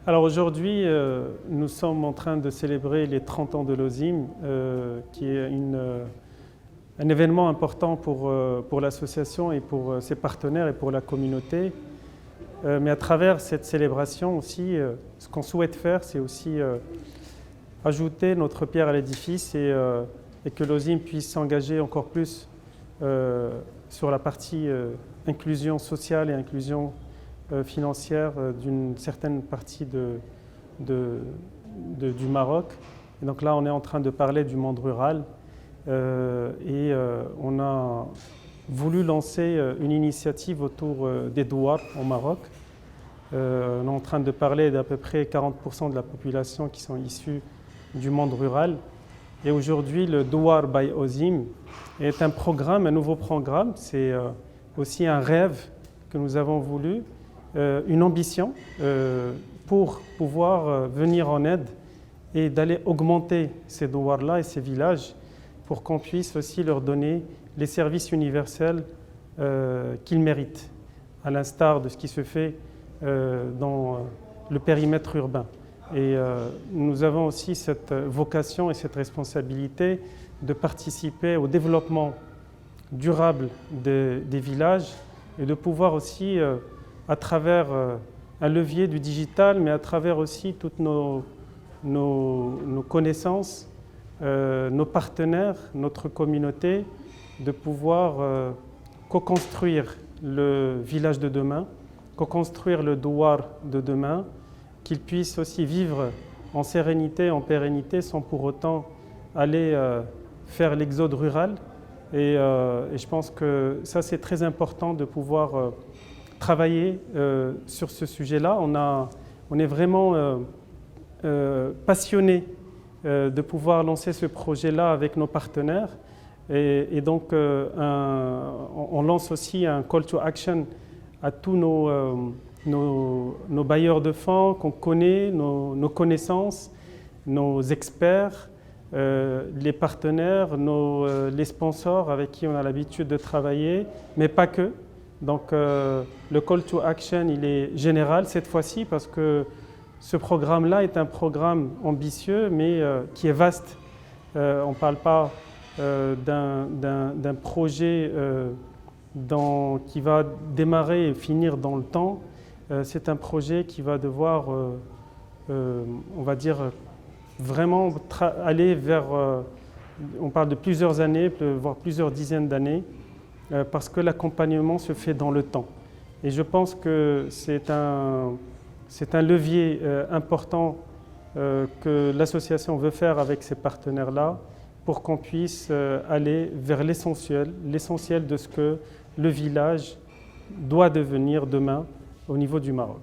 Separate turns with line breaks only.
Alors aujourd'hui, nous sommes en train de célébrer les 30 ans de l'OSIM, qui est un événement important pour l'association et pour ses partenaires et pour la communauté. Mais à travers cette célébration aussi, ce qu'on souhaite faire, c'est aussi ajouter notre pierre à l'édifice et que l'OSIM puisse s'engager encore plus sur la partie inclusion sociale et inclusion financière d'une certaine partie du Maroc. Et donc là, on est en train de parler du monde rural on a voulu lancer une initiative autour des douars au Maroc. On est en train de parler d'à peu près 40% de la population qui sont issus du monde rural. Et aujourd'hui, le Douar by OSIM est un programme, un nouveau programme. C'est aussi un rêve que nous avons voulu, une ambition pour pouvoir venir en aide et d'aller augmenter ces douars-là et ces villages pour qu'on puisse aussi leur donner les services universels qu'ils méritent, à l'instar de ce qui se fait dans le périmètre urbain. Et nous avons aussi cette vocation et cette responsabilité de participer au développement durable des villages et de pouvoir aussi, à travers un levier du digital, mais à travers aussi toutes nos connaissances, nos partenaires, notre communauté, de pouvoir co-construire le village de demain, co-construire le douar de demain, qu'ils puissent aussi vivre en sérénité, en pérennité, sans pour autant aller faire l'exode rural. Et je pense que ça, c'est très important de pouvoir travailler sur ce sujet-là. On est vraiment passionnés de pouvoir lancer ce projet-là avec nos partenaires. Et donc, on lance aussi un call to action à tous nos bailleurs de fonds qu'on connaît, nos connaissances, nos experts, les partenaires, les sponsors avec qui on a l'habitude de travailler, mais pas que. Donc le call to action, il est général cette fois-ci parce que ce programme-là est un programme ambitieux, mais qui est vaste. On ne parle pas d'un projet qui va démarrer et finir dans le temps. C'est un projet qui va devoir, on va dire, vraiment aller vers, on parle de plusieurs années, voire plusieurs dizaines d'années, parce que l'accompagnement se fait dans le temps. Et je pense que c'est un levier important que l'association veut faire avec ses partenaires-là pour qu'on puisse aller vers l'essentiel de ce que le village doit devenir demain au niveau du Maroc.